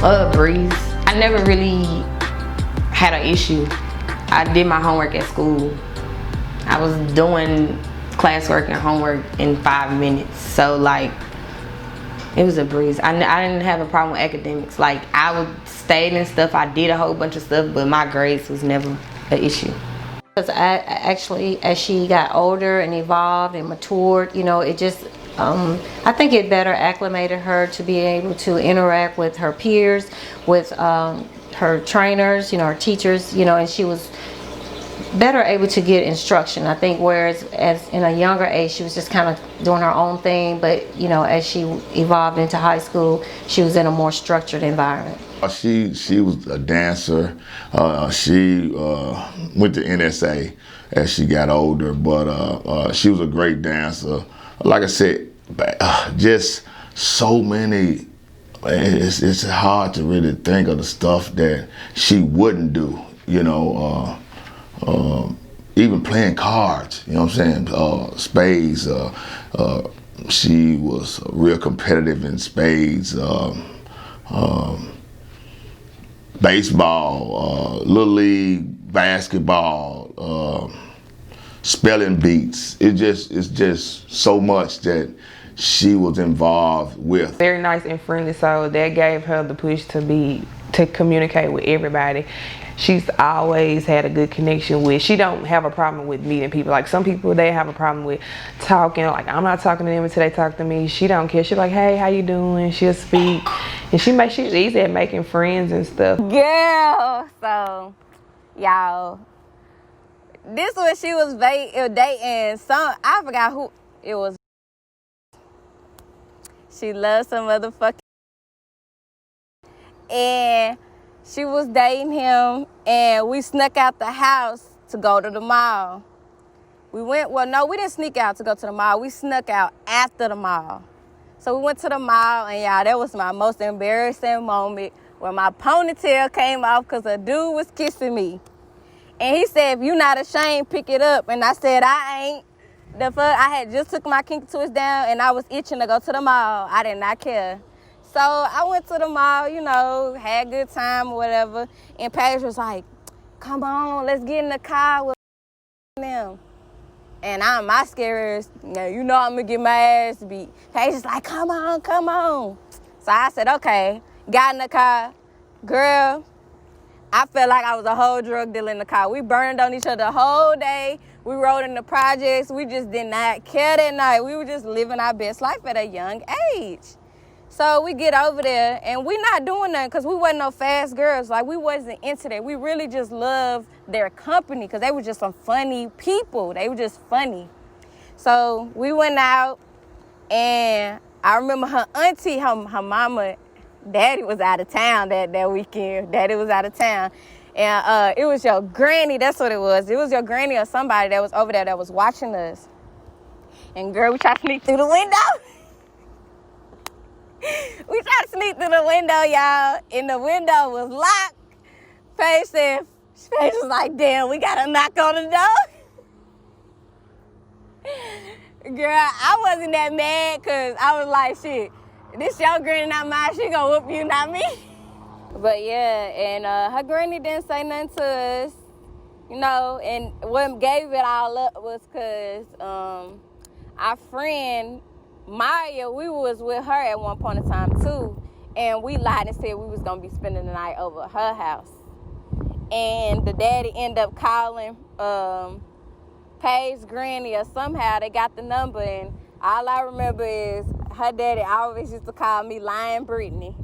Breeze. I never really had an issue. I did my homework at school. I was doing classwork and homework in 5 minutes. So like, it was a breeze. I didn't have a problem with academics. Like, I would stay and stuff. I did a whole bunch of stuff, but my grades was never an issue. Because actually, as she got older and evolved and matured, you know, it just, I think it better acclimated her to be able to interact with her peers, with her trainers, you know, her teachers, you know, and she was better able to get instruction. I think whereas as in a younger age, she was just kind of doing her own thing, but you know, as she evolved into high school, she was in a more structured environment. She was a dancer. She went to NSA as she got older, but she was a great dancer. Like I said, just so many. It's hard to really think of the stuff that she wouldn't do. You know, even playing cards. You know what I'm saying? Spades. She was real competitive in spades. Baseball, little league, basketball, spelling beats. It's just so much that she was involved with. Very nice and friendly, so that gave her the push to communicate with everybody. She's always had a good connection with. She don't have a problem with meeting people. Like some people, they have a problem with talking. Like I'm not talking to them until they talk to me. She don't care. She's like, hey, how you doing? She'll speak, and she's easy at making friends and stuff. Girl, so y'all, this was she was dating some. I forgot who it was. She loves some motherfucking, and she was dating him, and we snuck out the house to go to the mall. We didn't sneak out to go to the mall. We snuck out after the mall. So we went to the mall, and y'all, that was my most embarrassing moment where my ponytail came off because a dude was kissing me. And he said, if you're not ashamed, pick it up. And I said, I ain't. The fuck, I had just took my kinky twist down, and I was itching to go to the mall. I did not care. So I went to the mall, you know, had a good time or whatever. And Paige was like, come on, let's get in the car with them. And I'm my scariest, you know I'm going to get my ass beat. Paige was like, come on, come on. So I said, okay, got in the car. Girl, I felt like I was a whole drug dealer in the car. We burned on each other the whole day. We rode in the projects. We just did not care that night. We were just living our best life at a young age. So we get over there, and we not doing nothing because we wasn't no fast girls. Like, we wasn't into that. We really just loved their company because they were just some funny people. They were just funny. So we went out, and I remember her auntie, her mama, daddy was out of town that weekend. Daddy was out of town. And it was your granny, that's what it was. It was your granny or somebody that was over there that was watching us. And girl, we tried to sneak through the window. We tried to sneak through the window, y'all, and the window was locked. Paige was like, damn, we gotta knock on the door. Girl, I wasn't that mad because I was like, shit, this your granny, not mine. She gonna whoop you, not me. But yeah, and her granny didn't say nothing to us, you know, and what gave it all up was because our friend Maya, we was with her at one point in time too, and we lied and said we was gonna be spending the night over at her house. And the daddy ended up calling Paige's granny, or somehow they got the number, and all I remember is her daddy always used to call me Lying Brittany.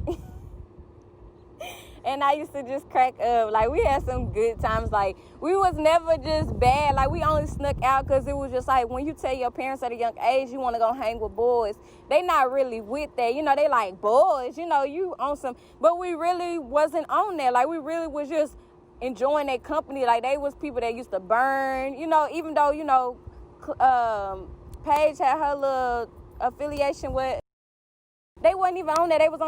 And I used to just crack up. Like, we had some good times. Like, we was never just bad. Like, we only snuck out because it was just like, when you tell your parents at a young age you want to go hang with boys, they not really with that. You know, they like, boys, you know, you on some. But we really wasn't on that. Like, we really was just enjoying their company. Like, they was people that used to burn. You know, even though, you know, Paige had her little affiliation with, they wasn't even on that. They was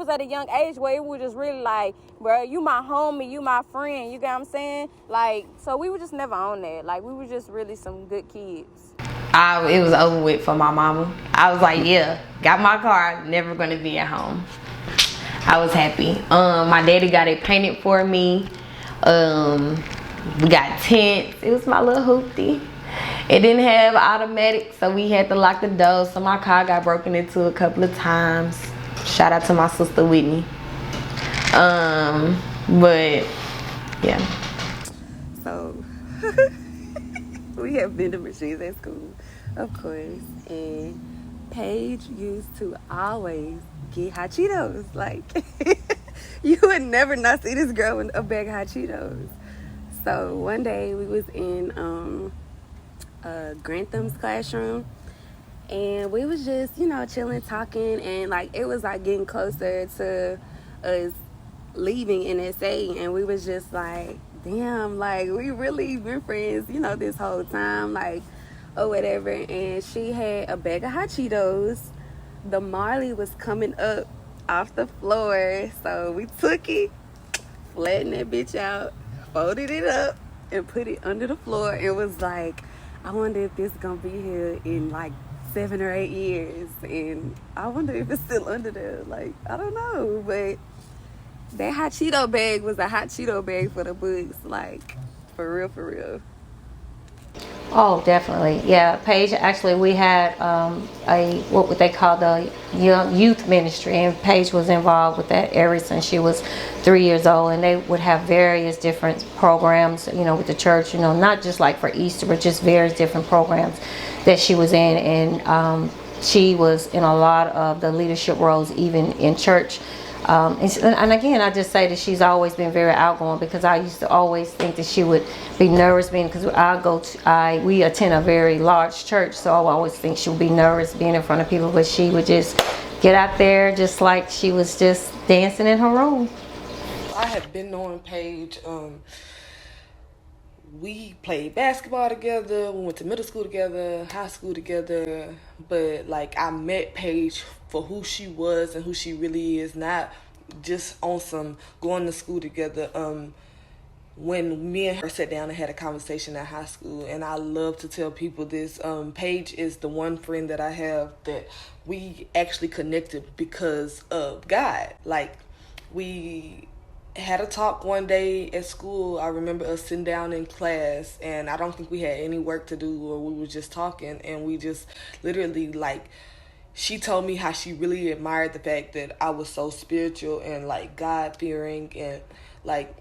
at a young age where it was just really like, bro, you my homie, you my friend, you get what I'm saying? Like, so we were just never on that. Like, we were just really some good kids. It was over with for my mama. I was like, yeah, got my car, never gonna be at home. I was happy. My daddy got it painted for me. We got tents. It was my little hoopty. It didn't have automatic, so we had to lock the door. So my car got broken into a couple of times. Shout out to my sister Whitney. But yeah. So we have vending machines at school, of course, and Paige used to always get hot Cheetos. Like, you would never not see this girl with a bag of hot Cheetos. So one day we was in Grantham's classroom, and we was just, chilling, talking, and like it was like getting closer to us leaving NSA, and we was just like, damn, like we really been friends, this whole time, like, or whatever. And she had a bag of hot Cheetos. The Marley was coming up off the floor, so we took it, flattened that bitch out, folded it up, and put it under the floor. It was like, I wonder if this gonna be here in like 7 or 8 years, and I wonder if it's still under there. Like, I don't know, but that hot Cheeto bag was a hot Cheeto bag for the books, like, for real, for real. Oh, definitely. Yeah, Paige, actually, we had what they call the young youth ministry, and Paige was involved with that ever since she was 3 years old, and they would have various different programs, with the church, not just like for Easter, but just various different programs that she was in, and she was in a lot of the leadership roles, even in church. And again, I just say that she's always been very outgoing, because I used to always think that she would be nervous because we attend a very large church, so I always think she would be nervous being in front of people, but she would just get out there just like she was just dancing in her room. I have been knowing Paige. We played basketball together, we went to middle school together, high school together, but like I met Paige for who she was and who she really is, not just on some going to school together. When me and her sat down and had a conversation at high school, and I love to tell people this, Paige is the one friend that I have that we actually connected because of God. Like, we had a talk one day at school. I remember us sitting down in class, and I don't think we had any work to do, or we were just talking, and we just literally, like, she told me how she really admired the fact that I was so spiritual and like God-fearing, and like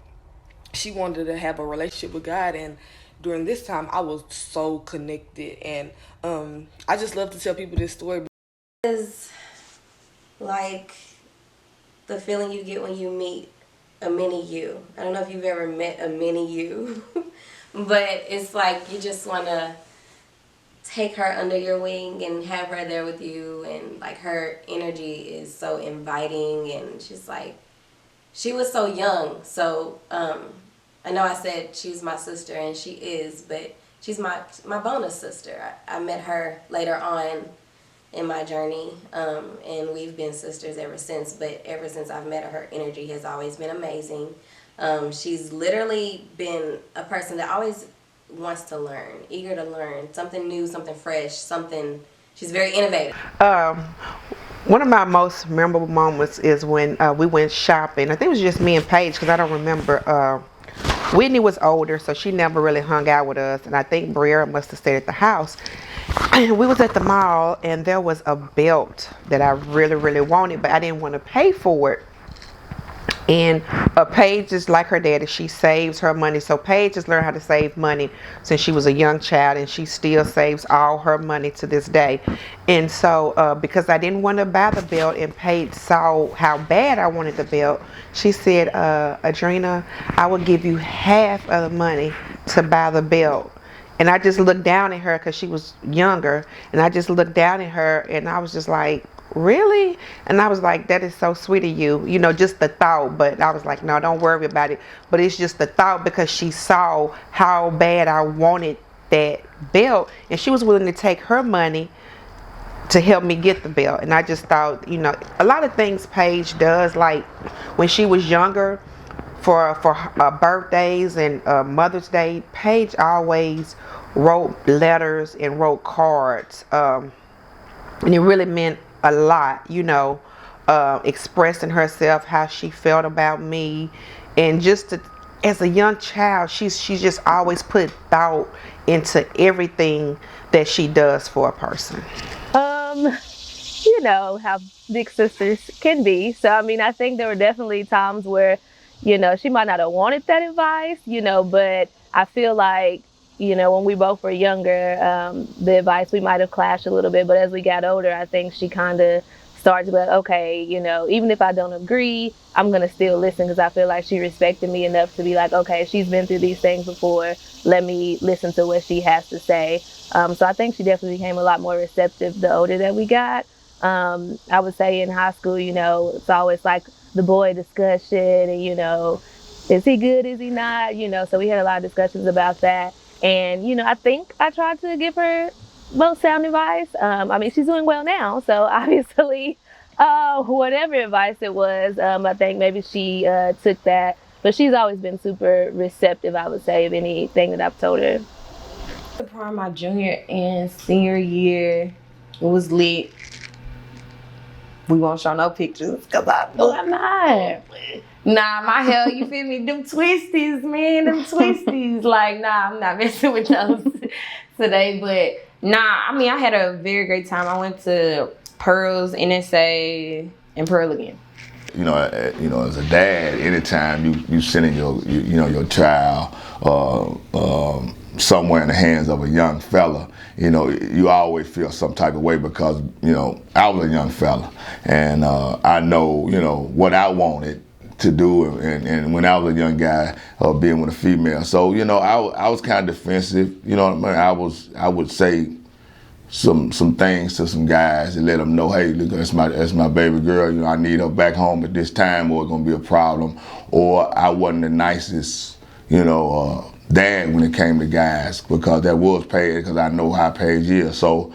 she wanted to have a relationship with God. And during this time I was so connected, and I just love to tell people this story. It's like the feeling you get when you meet a mini you. I don't know if you've ever met a mini you, but it's like you just want to take her under your wing and have her there with you, and like her energy is so inviting, and she's like, she was so young. So I know I said she's my sister, and she is, but she's my bonus sister. I met her later on in my journey, and we've been sisters ever since. But ever since I've met her, her energy has always been amazing. She's literally been a person that always wants to learn, eager to learn something new, something fresh, something. She's very innovative. One of my most memorable moments is when we went shopping. I think it was just me and Paige, because I don't remember. Whitney was older, so she never really hung out with us, and I think Briera must have stayed at the house. And we was at the mall, and there was a belt that I really, really wanted, but I didn't want to pay for it. And Paige is like her daddy. She saves her money. So Paige has learned how to save money since she was a young child, and she still saves all her money to this day. And so because I didn't want to buy the belt, and Paige saw how bad I wanted the belt, she said, Adriana, I will give you half of the money to buy the belt. And I just looked down at her, because she was younger, and I just looked down at her, and I was just like, really? And I was like, that is so sweet of you, just the thought. But I was like, no, don't worry about it. But it's just the thought, because she saw how bad I wanted that belt, and she was willing to take her money to help me get the belt. And I just thought, a lot of things Paige does, like when she was younger, for birthdays and Mother's Day, Paige always wrote letters and wrote cards, and it really meant a lot, expressing herself, how she felt about me, and just as a young child, she's just always put thought into everything that she does for a person. You know how big sisters can be. So I mean, I think there were definitely times where, you know, she might not have wanted that advice, you know, but I feel like, you know, when we both were younger, the advice, we might have clashed a little bit, but as we got older, I think she kind of started to be like, okay, you know, even if I don't agree, I'm going to still listen, because I feel like she respected me enough to be like, okay, she's been through these things before, let me listen to what she has to say. So I think she definitely became a lot more receptive the older that we got. I would say in high school, you know, it's always like the boy discussion, and, you know, is he good, is he not, you know, so we had a lot of discussions about that. And, you know, I think I tried to give her most sound advice. I mean, she's doing well now, so obviously, whatever advice it was, I think maybe she took that. But she's always been super receptive, I would say, of anything that I've told her. The prom my junior and senior year, it was lit. We won't show no pictures because I know I'm not. Nah, my hair, you feel me? Them twisties, man, them twisties. Like, nah, I'm not messing with those today. But nah, I mean, I had a very great time. I went to Pearls, NSA, and Pearl again. You know, as a dad, anytime you sending your child somewhere in the hands of a young fella, you know, you always feel some type of way, because, you know, I was a young fella, and I know, you know, what I wanted to do, and when I was a young guy, being with a female. So, you know, I was kind of defensive. You know what I mean? I would say some things to some guys and let them know, hey, look, that's my baby girl. You know, I need her back home at this time, or it's gonna be a problem. Or I wasn't the nicest, you know, dad when it came to guys, because that was Paige, because I know how Paige is. So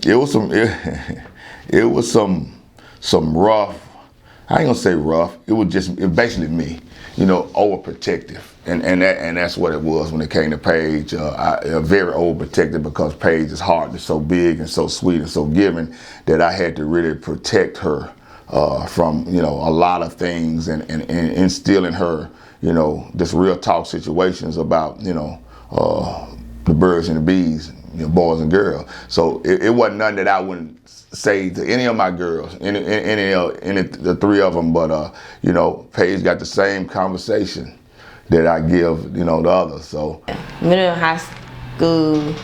it was some rough. I ain't gonna say rough. It was basically me, you know, overprotective, and that's what it was when it came to Paige. Very overprotective, because Paige is heart is so big and so sweet and so giving that I had to really protect her from, you know, a lot of things, and instill in her, you know, this real talk situations about, you know, the birds and the bees, you know, boys and girls. So it wasn't nothing that I wouldn't say to any of my girls, any the three of them. But you know, Paige got the same conversation that I give, you know, the others. So Middle and high school,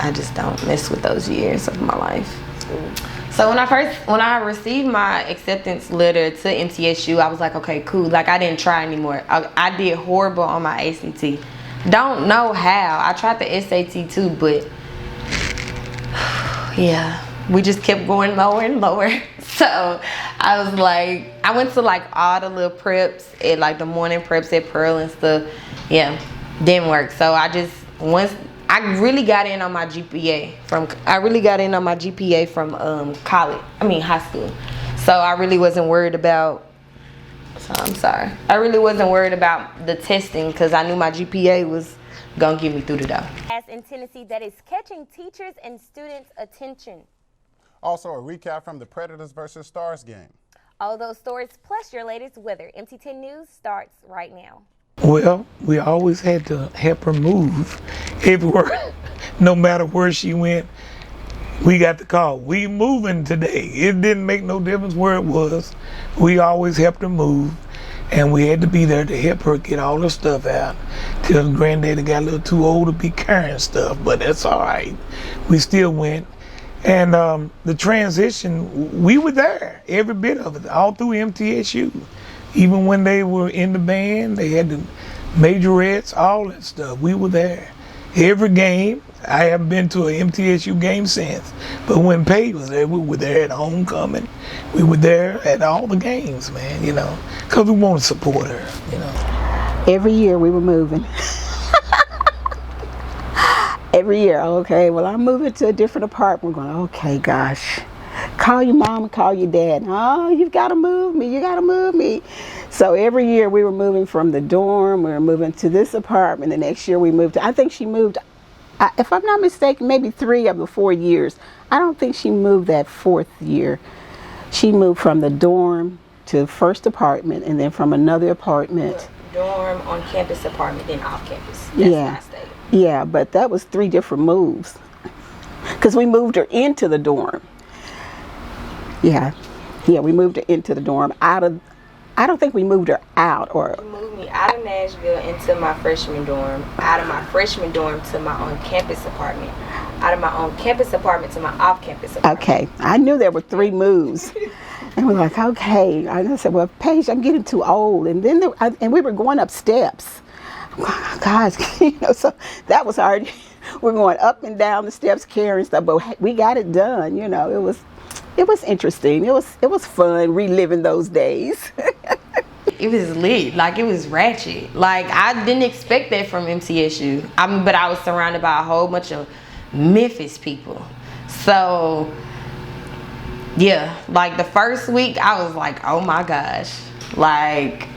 I just don't mess with those years of my life. So when I received my acceptance letter to MTSU, I was like, okay, cool. Like, I didn't try anymore. I did horrible on my ACT. Don't know how. I tried the SAT too, but yeah, we just kept going lower and lower. So I was like, I went to like all the little preps, at like the morning preps at Pearl and stuff. Yeah, didn't work. So I really got in on my GPA from college. I mean high school. So I really wasn't worried about. So I'm sorry. I really wasn't worried about the testing, because I knew my GPA was gonna get me through the door. In Tennessee that is catching teachers and students' attention. Also, a recap from the Predators versus Stars game. All those stories plus your latest weather. MT10 News starts right now. Well, we always had to help her move everywhere. No matter where she went, we got the call. We moving today. It didn't make no difference where it was. We always helped her move, and we had to be there to help her get all her stuff out. Till granddaddy got a little too old to be carrying stuff, but that's all right. We still went. And the transition, we were there, every bit of it, all through MTSU. Even when they were in the band, they had the majorettes, all that stuff. We were there. Every game. I haven't been to an MTSU game since. But when Paige was there, we were there at homecoming. We were there at all the games, man, you know, because we want to support her, you know. Every year we were moving. Every year, okay, well, I'm moving to a different apartment. We're going, okay, gosh. Call your mom and call your dad. Oh, you've got to move me. You got to move me. So every year we were moving from the dorm. We were moving to this apartment. The next year we moved to, I think she moved if I'm not mistaken, maybe 3 of the 4 years. I don't think she moved that 4th year. She moved from the dorm to the first apartment, and then from another apartment. Dorm, on campus apartment, then off campus. That's Yeah. my state. Yeah, but that was 3 different moves. Because we moved her into the dorm. Yeah, we moved her into the dorm. I don't think we moved her out. Or You moved me out of Nashville into my freshman dorm, out of my freshman dorm to my on-campus apartment, out of my on-campus apartment to my off-campus apartment. okay, I knew there were 3 moves. And we're like, okay. And I said, well, Paige, I'm getting too old. And then and we were going up steps. Guys, so that was hard. We're going up and down the steps carrying stuff, but we got it done. It was interesting. It was fun reliving those days. It was lit, like it was ratchet. Like I didn't expect that from MTSU. But I was surrounded by a whole bunch of Memphis people. So yeah, like the first week I was like, oh my gosh, like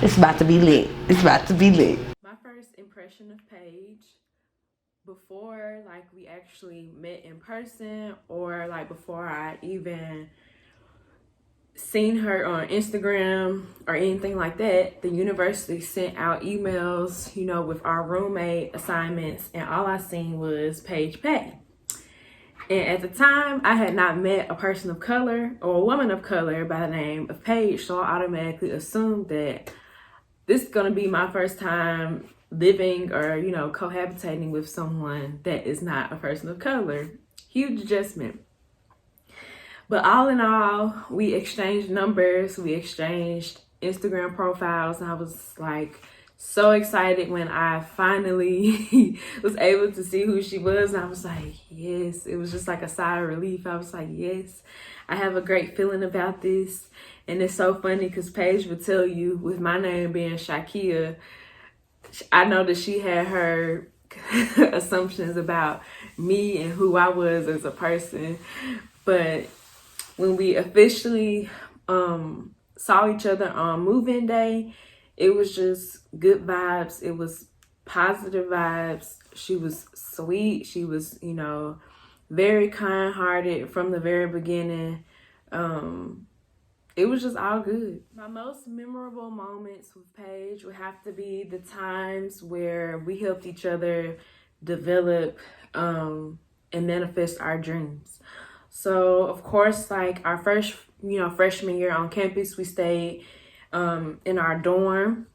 it's about to be lit. It's about to be lit. My first impression of Paige before like we actually met in person, or like before I even seen her on Instagram or anything like that, the university sent out emails, with our roommate assignments, and all I seen was Paige Pay. And at the time, I had not met a person of color or a woman of color by the name of Paige, so I automatically assumed that this is gonna be my first time living or, cohabitating with someone that is not a person of color. Huge adjustment. But all in all, we exchanged numbers, we exchanged Instagram profiles, and I was like so excited when I finally was able to see who she was. And I was like, yes, it was just like a sigh of relief. I was like, yes, I have a great feeling about this. And it's so funny because Paige would tell you, with my name being Shakia, I know that she had her assumptions about me and who I was as a person. But when we officially saw each other on move-in day, it was just good vibes. It was positive vibes. She was sweet. She was, very kind-hearted from the very beginning. It was just all good. My most memorable moments with Paige would have to be the times where we helped each other develop and manifest our dreams. So, of course, like our first, freshman year on campus, we stayed in our dorm.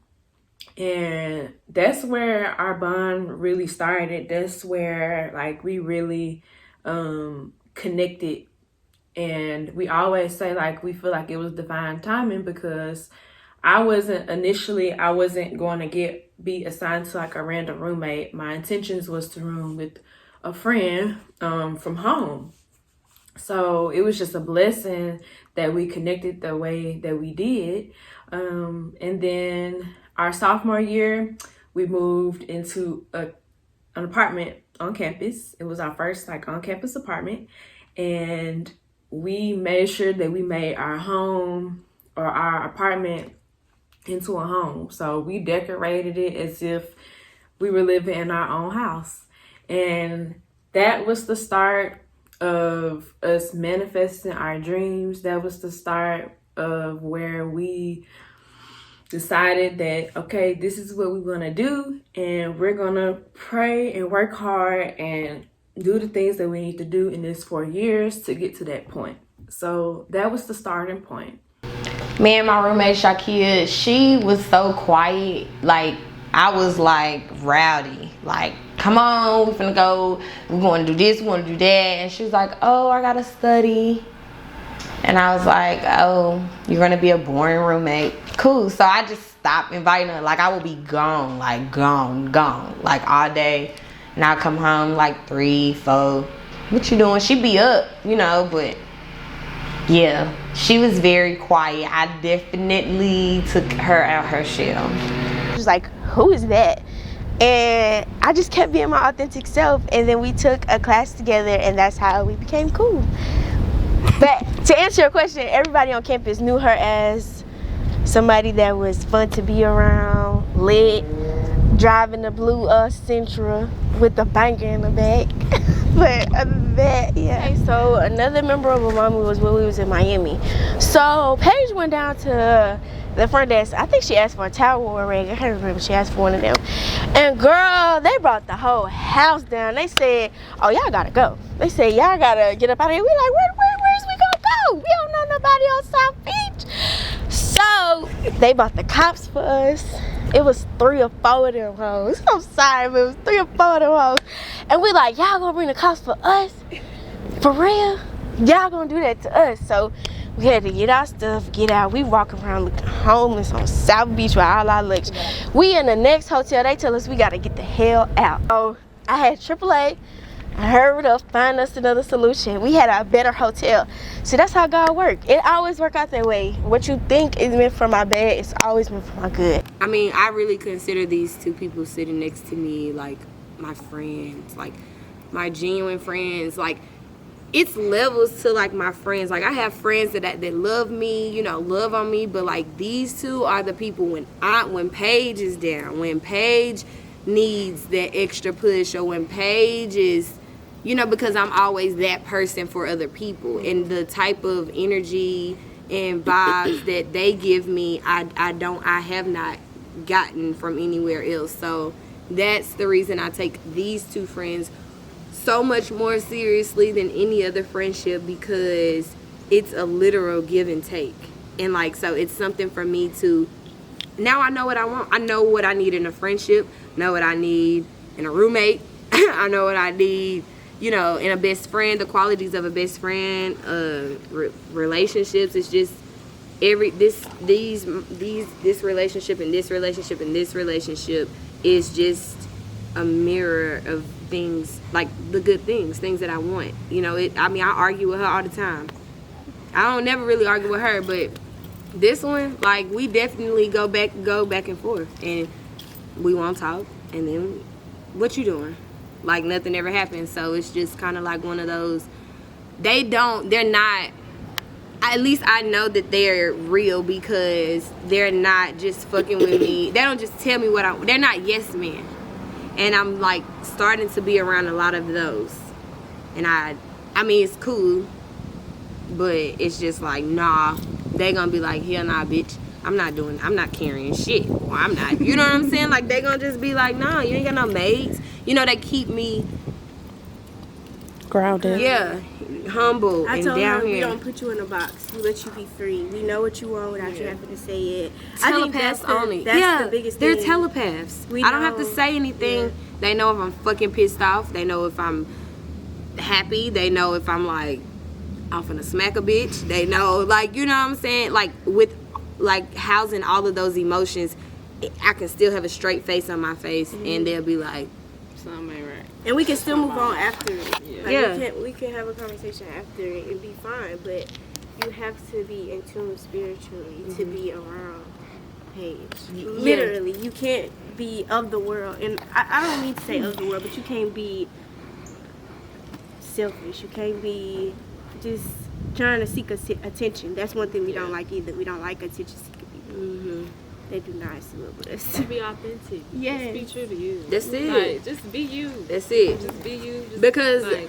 And that's where our bond really started. That's where, like, we really connected. And we always say, like, we feel like it was divine timing, because I wasn't going to be assigned to like a random roommate. My intentions was to room with a friend from home. So it was just a blessing that we connected the way that we did. And then our sophomore year, we moved into an apartment on campus. It was our first like on-campus apartment. And we made sure that we made our home or our apartment into a home. So we decorated it as if we were living in our own house. And that was the start of us manifesting our dreams. That was the start of where we decided that, okay, this is what we're going to do. And we're going to pray and work hard and do the things that we need to do in this 4 years to get to that point. So that was the starting point. Me and my roommate Shakia, she was so quiet. Like I was like rowdy. Like, come on, we finna go. We're going to do this, we're going to do that. And she was like, oh, I gotta study. And I was like, oh, you're gonna be a boring roommate. Cool. So I just stopped inviting her. Like I would be gone, like gone, like all day. And I'll come home like 3, 4. What you doing? She'd be up, but yeah, she was very quiet. I definitely took her out her shell. She was like, who is that? And I just kept being my authentic self. And then we took a class together, and that's how we became cool. But to answer your question, everybody on campus knew her as somebody that was fun to be around, lit, driving the blue Sentra. with the banger in the back. But other than that, yeah. Okay, so another memorable moment was when we was in Miami. So Paige went down to the front desk. I think she asked for a towel or a rag. I can't remember. She asked for one of them. And girl, they brought the whole house down. They said, "Oh, y'all gotta go." They said, "Y'all gotta get up out of here." We like, where's we gonna go? We don't know nobody on South Beach. So they brought the cops for us. It was 3 or 4 of them hoes. I'm sorry, but it was 3 or 4 of them hoes. And we like, y'all gonna bring the cops for us? For real? Y'all gonna do that to us? So we had to get our stuff, get out. We walking around looking homeless on South Beach with all our luggage. We in the next hotel, they tell us we gotta get the hell out. So I had AAA. I hurried up, find us another solution. We had a better hotel. See, that's how God works. It always work out that way. What you think is meant for my bad, it's always meant for my good. I mean, I really consider these 2 people sitting next to me like my friends, like my genuine friends. Like, it's levels to like my friends. Like, I have friends that love me, you know, love on me, but like these 2 are the people when Paige is down, when Paige needs that extra push, or when Paige is, you know, because I'm always that person for other people, and the type of energy and vibes that they give me, I have not gotten from anywhere else. So that's the reason I take these 2 friends so much more seriously than any other friendship, because it's a literal give and take. And like, so it's something for me to, now I know what I want. I know what I need in a friendship, know what I need in a roommate. I know what I need, you know, in a best friend, the qualities of a best friend, relationships. It's just this relationship and this relationship and this relationship is just a mirror of things, like the good things that I want. You know, I mean, I argue with her all the time. I don't never really argue with her, but this one, like, we definitely go back and forth, and we won't talk, and then what you doing? Like, nothing ever happens. So it's just kind of like one of those, they're not, at least I know that they're real, because they're not just fucking with me. They don't just tell me they're not yes men. And I'm like starting to be around a lot of those. And I mean, it's cool, but it's just like, nah, they gonna be like, hell nah, bitch. I'm not carrying shit. Or I'm not, you know what I'm saying? Like, they gonna just be like, nah, you ain't got no maids. You know, they keep me grounded. Yeah, humble I and told down her, here. we don't put you in a box. We let you be free. We know what you want without you having to say it. I think Telepaths that's only. the biggest thing. They're telepaths. We I don't have to know. say anything. Yeah. They know if I'm fucking pissed off. They know if I'm happy. They know if I'm like, I'm finna smack a bitch. They know, like, you know what I'm saying? Like, with like housing all of those emotions, I can still have a straight face on my face, and they'll be like, something ain't right. And we can still move on after it. Yeah. Like, we can have a conversation after it and be fine, but you have to be in tune spiritually to be around Paige. Literally, you can't be of the world. And I don't mean to say of the world, but you can't be selfish. You can't be just trying to seek attention. That's one thing we don't like either. We don't like attention-seeking people. They do not sit with us. To be authentic. Yeah. Just be true to you. That's it. Like, just be you. That's it. Just be you. Just, Because, like,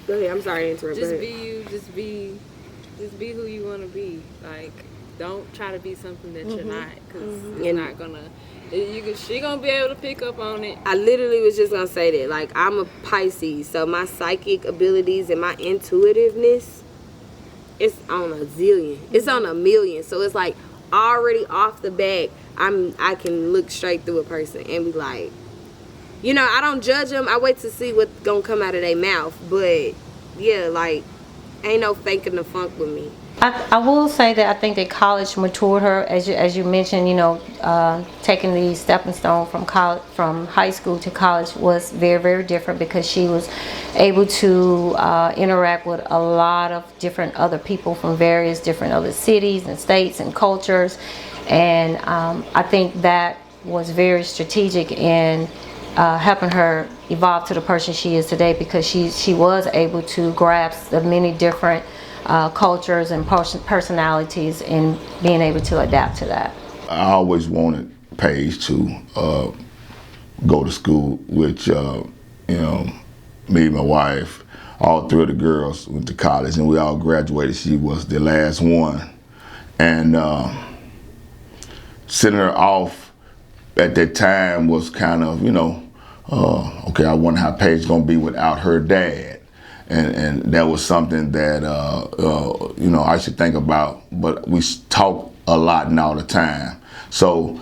go ahead, I'm sorry to interrupt. just be you. Just be who you want to be. Like, don't try to be something that you're not, because it's not gonna. She gonna be able to pick up on it. I literally was just gonna say that. Like, I'm a Pisces, so my psychic abilities and my intuitiveness, it's on a zillion. It's on a million. So it's like, already off the bat, I can look straight through a person and be like, you know, I don't judge them. I wait to see what's gonna come out of their mouth. But yeah, like, ain't no faking the funk with me. I will say that I think that college matured her, as you mentioned. You know, taking the stepping stone from college, from high school to college, was very, very different, because she was able to interact with a lot of different other people from various different other cities and states and cultures, and I think that was very strategic in helping her evolve to the person she is today, because she was able to grasp the many different cultures and personalities, and being able to adapt to that. I always wanted Paige to go to school, which you know, me, my wife, all three of the girls went to college, and we all graduated. She was the last one. And sending her off at that time was kind of, you know, okay, I wonder how Paige gonna be without her dad. And that was something that, you know, I should think about, but we talk a lot and all the time. So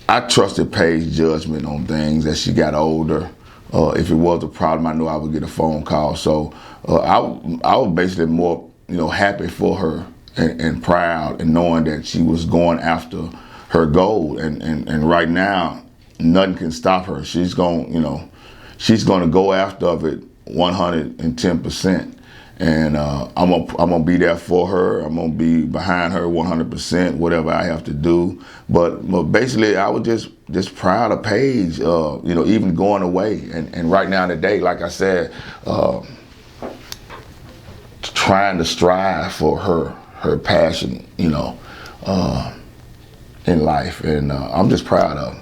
I trusted Paige's judgment on things as she got older. If it was a problem, I knew I would get a phone call. So I was basically more, you know, happy for her and proud, and knowing that she was going after her goal. And right now, nothing can stop her. She's going, you know, she's going to go after it 110%. And I'm gonna be there for her. I'm gonna be behind her 100%, whatever I have to do. But basically, I was just proud of Paige, you know, even going away. And right now today, like I said, trying to strive for her passion, you know, in life. And I'm just proud of her.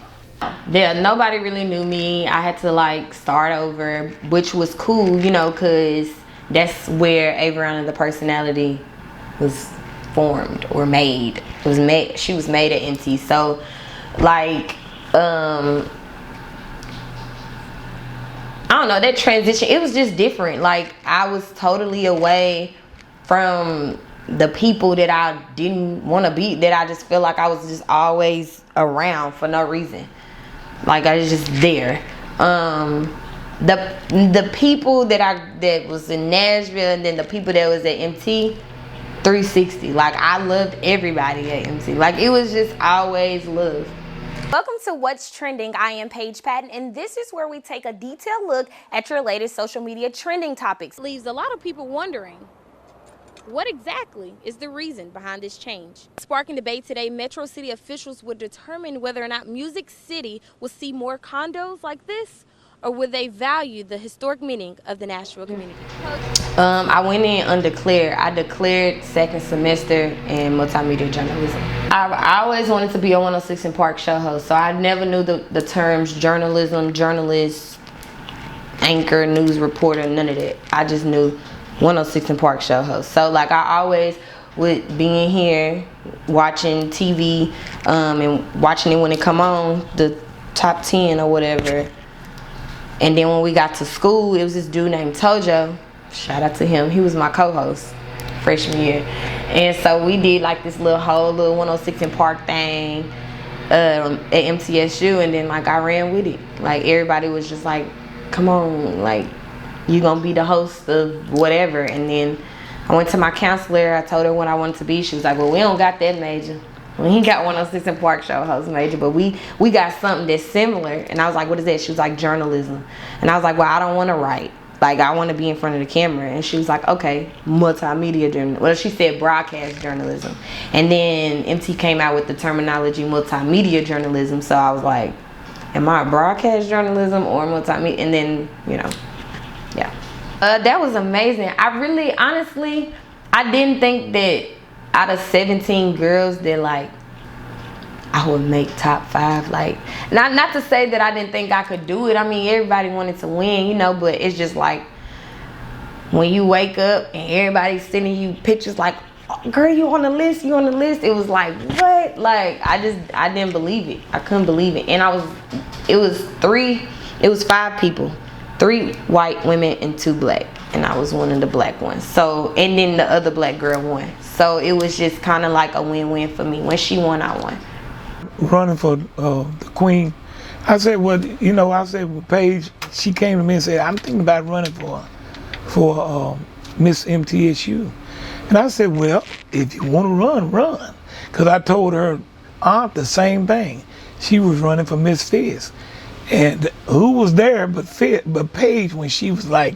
Yeah, nobody really knew me. I had to like start over, which was cool, you know, cause that's where Averianna, the personality, was formed or made. It was made. She was made at MT. So, like, I don't know, that transition, it was just different. Like, I was totally away from the people that I didn't want to be, that I just feel like I was just always around for no reason. Like, I was just there. The people that was in Nashville, and then the people that was at MT, 360. Like, I loved everybody at MT. Like, it was just always love. Welcome to What's Trending. I am Paige Patton, and this is where we take a detailed look at your latest social media trending topics. Leaves a lot of people wondering, what exactly is the reason behind this change? Sparking debate today, Metro City officials would determine whether or not Music City will see more condos like this, or would they value the historic meaning of the Nashville community? I went in undeclared. I declared second semester in multimedia journalism. I always wanted to be a 106 and Park show host, so I never knew the terms journalism, journalist, anchor, news reporter, none of that. I just knew 106 and Park show host. So like, I always would be in here watching TV and watching it when it come on, the top 10 or whatever. And then when we got to school, it was this dude named Tojo. Shout out to him. He was my co-host freshman year. And so we did like this whole little 106 and Park thing at MTSU, and then like I ran with it. Like, everybody was just like, come on, like, you gonna be the host of whatever. And then I went to my counselor. I told her what I wanted to be. She was like, well, we don't got that major. We ain't got 106 and Park show host major, but we got something that's similar. And I was like, what is that? She was like, journalism. And I was like, well, I don't want to write. Like, I want to be in front of the camera. And she was like, okay, multimedia journalism. Well, she said broadcast journalism. And then MT came out with the terminology multimedia journalism. So I was like, am I broadcast journalism or multimedia? And then, you know, yeah. That was amazing. I really, honestly, I didn't think that out of 17 girls that like I would make top 5. Like, not to say that I didn't think I could do it. I mean, everybody wanted to win, you know, but it's just like when you wake up and everybody's sending you pictures like, oh, girl, you on the list, you on the list. It was like, what? Like, I didn't believe it. I couldn't believe it. And it was 5 people. 3 white women and 2 black, and I was one of the black ones. So, and then the other black girl won. So it was just kind of like a win-win for me. When she won, I won. Running for the queen, I said, well, you know, I said, well, Paige, she came to me and said, I'm thinking about running for Miss MTSU. And I said, well, if you want to run. Because I told her aunt the same thing. She was running for Miss Fizz. And who was there but Paige when she was like,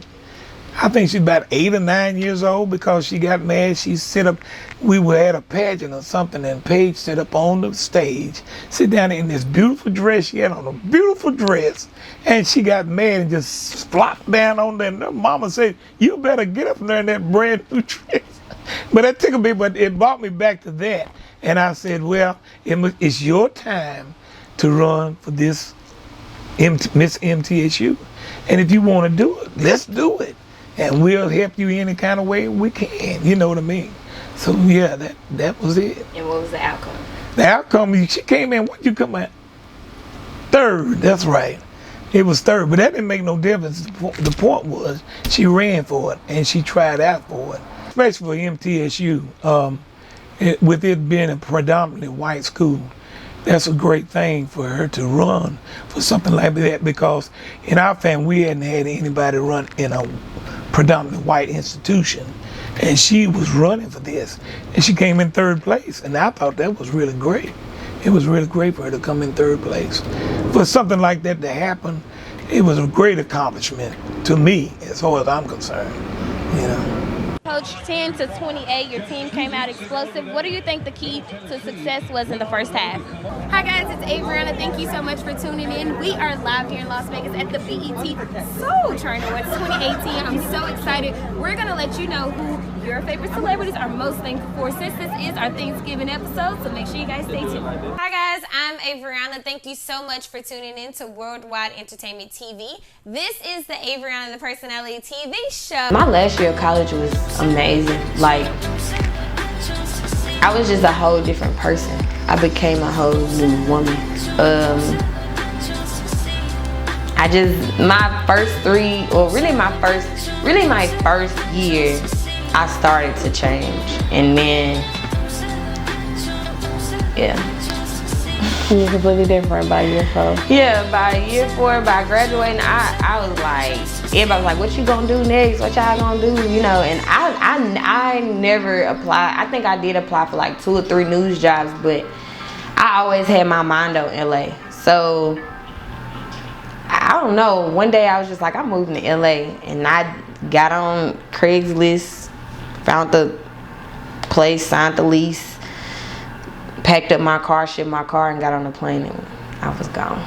I think she's about 8 or 9 years old, because she got mad. She sit up, we were at a pageant or something, and Paige sit up on the stage, sit down in this beautiful dress. She had on a beautiful dress, and she got mad and just flopped down on there. And her mama said, you better get up there in that brand new dress. But that tickled me, but it brought me back to that. And I said, well, it's your time to run for this Miss MTSU. And if you want to do it, let's do it. And we'll help you any kind of way we can. You know what I mean? So yeah, that was it. And what was the outcome? The outcome, she came in, what you come at? Third, that's right. It was third, but that didn't make no difference. The point was she ran for it and she tried out for it. Especially for MTSU, with it being a predominantly white school, that's a great thing for her to run for something like that, because in our family we hadn't had anybody run in a predominantly white institution, and she was running for this and she came in third place, and I thought that was really great. It was really great for her to come in third place. For something like that to happen, it was a great accomplishment to me as far as I'm concerned, you know. Coach, 10 to 28, your team came out explosive. What do you think the key to success was in the first half? Hi guys, it's Averianna. Thank you so much for tuning in. We are live here in Las Vegas at the BET Soul Train Awards 2018. I'm so excited. We're going to let you know who your favorite celebrities are most thankful for, since this is our Thanksgiving episode, so make sure you guys stay tuned. Hi guys, I'm Averianna. Thank you so much for tuning in to Worldwide Entertainment TV. This is the Averianna the Personality TV show. My last year of college was amazing. Like, I was just a whole different person. I became a whole new woman. My first three, or really my first year, I started to change. And then, yeah. You're completely different by year 4. Yeah, by year 4, by graduating, I was like, everybody was like, what you gonna do next? What y'all gonna do? You know, and I never applied. I think I did apply for like 2 or 3 news jobs, but I always had my mind on LA. So, I don't know, one day I was just like, I'm moving to LA, and I got on Craigslist, found the place, signed the lease, packed up my car, shipped my car, and got on the plane, and I was gone.